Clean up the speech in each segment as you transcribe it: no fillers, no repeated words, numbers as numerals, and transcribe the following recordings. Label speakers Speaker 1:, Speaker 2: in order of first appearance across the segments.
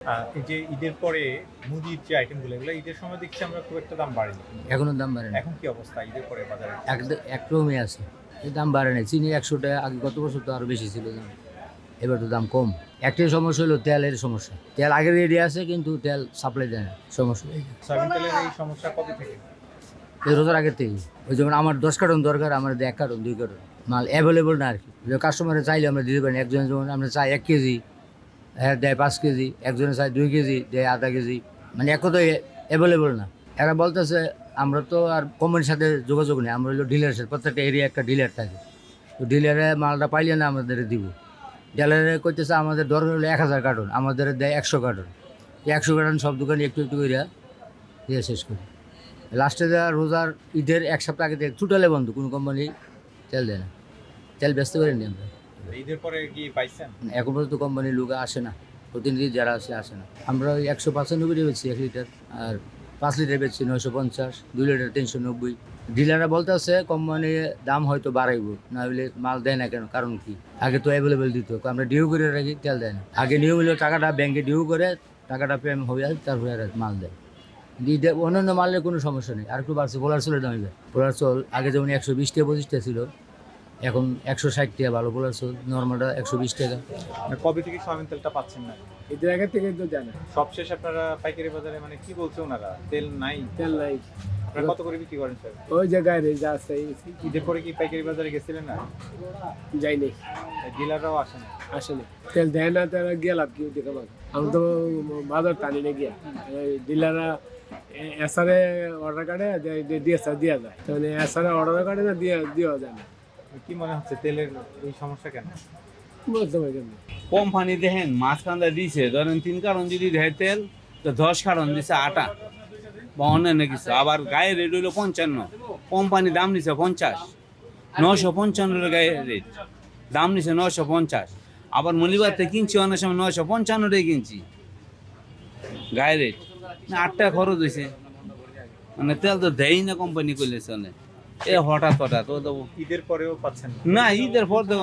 Speaker 1: এই যে ঈদের পরে মুদির যে আইটেমগুলো এগুলো ঈদের সময় দেখছি আমরা খুব একটা দাম বাড়েনি।
Speaker 2: এখনো দাম বাড়ে না,
Speaker 1: এখন কি অবস্থা ঈদের পরে বাজারে?
Speaker 2: একরকমই আছে, এই দাম বাড়ে না। চিনি 100 টাকা, আগে গত বছর তো আরো বেশি ছিল দাম, এবার তো দাম কম। একটাই সমস্যা হলো তেলের সমস্যা, তেল আগের রেডি আছে কিন্তু তেল সাপ্লাই দেয় না, সমস্যা এই যে।
Speaker 1: সয়াবিন তেলের এই সমস্যা কবে থেকে?
Speaker 2: এই রোজার আগের থেকে। ওই যেমন আমার 10 কার্টন দরকার, আমার 1 কার্টন 2 কার্টন মাল অ্যাভেলেবল না আর কি। কাস্টমারে চাইলে আমরা দিতে পারি না। একজন যেমন আমরা চাই 1 কেজি, হ্যাঁ দেয় 5 কেজি, একজনে চাই 2 কেজি, দেয় আধা কেজি, মানে এক কথায় অ্যাভেলেবল না। এরা বলতেছে আমরা তো আর কোম্পানির সাথে যোগাযোগ নেই, আমরা হলো ডিলারের সাথে, প্রত্যেকটা এরিয়া একটা ডিলার থাকে, তো ডিলারে মালটা পাইলে না আমাদের দিব। ডিলারে করতেছে আমাদের দরকার হলো 1000 কার্টন, আমাদের দেয় 100 কার্টন। 100 কার্টন সব দোকানে একটু একটু করে দিয়ে শেষ করি। লাস্টে দেওয়া রোজার ঈদের 1 সপ্তাহ আগে থেকে টোটালে বন্ধ, কোনো কোম্পানি তেল দেয় না, তেল ব্যস্ত করেনি আমরা।
Speaker 1: ঈদের পরে কি পাইছেন?
Speaker 2: এখন পর্যন্ত কোম্পানির লোক আসে না, প্রতিনিধি যারা আসে না। আমরা ওই 195 বেচছি 1 লিটার, আর 5 লিটার বেচছি 950, 2 লিটার 390। ডিলাররা বলতে আছে কোম্পানি দাম হয়তো বাড়াইব, না হলে মাল দেয় না কেন, কারণ কি? আগে তো অ্যাভেলেবেল দিত, আমরা ডিউ করে রাখি, তেল দেয় না। আগে নিয়ম হলো টাকাটা ব্যাংকে ডিউ করে, টাকাটা পেমেন্ট হয়ে যায়, তারপরে আর মাল দেয়। অন্যান্য মালের কোনো সমস্যা নেই। আর একটু বাড়ছে পোলার চলের দাম। পোলার চল আগে যেমন 120 টাকা 25 টাকা ছিল, এখন 160 টাকা। ভালো পোলার চল নর্মালটা 120 টাকা।
Speaker 1: কবে থেকে সয়াবিন তেলটা পাচ্ছেন না?
Speaker 3: ঈদের আগে থেকে তো জানে
Speaker 1: সবশেষ আপনারা পাইকারি বাজারে মানে কি বলছে ওনারা? তেল নাই।
Speaker 3: তেল নাই,
Speaker 1: আপনারা কত করে বিক্রি করেন স্যার?
Speaker 3: ওই জায়গায় রে যা আছে
Speaker 1: ঈদের পরে কি পাইকারি বাজারে গেছিলেন না?
Speaker 3: যাইনি,
Speaker 1: ডিলাররাও আসে না।
Speaker 3: আসেনি। তেল দেয় না, তারা গেলাম কি দেখে পাবো। আমি তো বাজার টানি না গিয়া, ডিলাররা এসারে অর্ডার কাটে দিয়া যায়, মানে এসারে অর্ডার কাটে না, দেওয়া যায় না।
Speaker 1: কি মনে হচ্ছে তেলের এই সমস্যা কেন?
Speaker 3: বলতে পারি কেন।
Speaker 4: কোম্পানি দেখেন মাঝখানটা দিছে, ধরেন 3 কার্টন যদি দেয় তেল, তো 10 কার্টন দিছে আটা বা অন্যান্য কিছু। আবার গায়ে রেট হইলো 55, কোম্পানি দাম নিছে 50, 955 গায়ে রেট, দাম নিছে 950। আবার মলিবার থেকে কিনছি অনেক সময় 955 কিনছি গায়ে রেট, 8 টাকা খরচ হয়েছে। মানে তেল তো দেয়ই না কোম্পানি করলে চলে। এ হঠাৎ ও তো
Speaker 1: ঈদের পরেও পাচ্ছেন না?
Speaker 4: না, ঈদের পর তো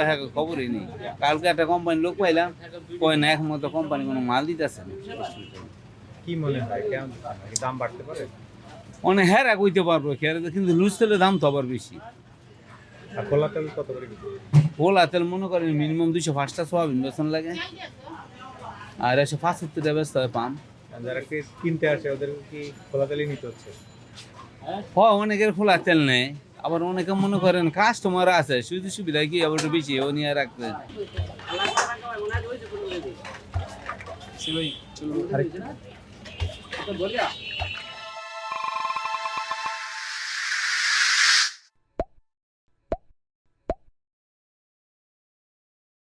Speaker 4: হ্যাঁ খবরই নেই। কালকে একটা কোম্পানি লোক পাইলাম, কয় না এখন মতো কোম্পানি কোনো মাল দিতেছে না।
Speaker 1: কি মনে হয় কেমন দাম বাড়তে পারে?
Speaker 4: অনেক হ্যাঁ কইতে পারবো খেয়াল, কিন্তু লুজ তেলের দাম তো আবার বেশি।
Speaker 1: আর খোলা তেল কত করে বিক্রি?
Speaker 4: পোলা তেল মনে করেন মিনিমাম 205টা সোয়াবিন বেতন লাগে, আর 175 টাকা ব্যস্ত হয় পাম।
Speaker 1: যারা কিনতে আসে ওদের কি খোলা তেলই নিতে হচ্ছে?
Speaker 4: হয় অনেকের খোলা তেল নেই, আবার অনেকে মনে করেন কাস্টমার আছে, সুবিধা সুবিধা কি আবার একটু বেশি ও নিয়ে রাখতে।
Speaker 1: আরেকটু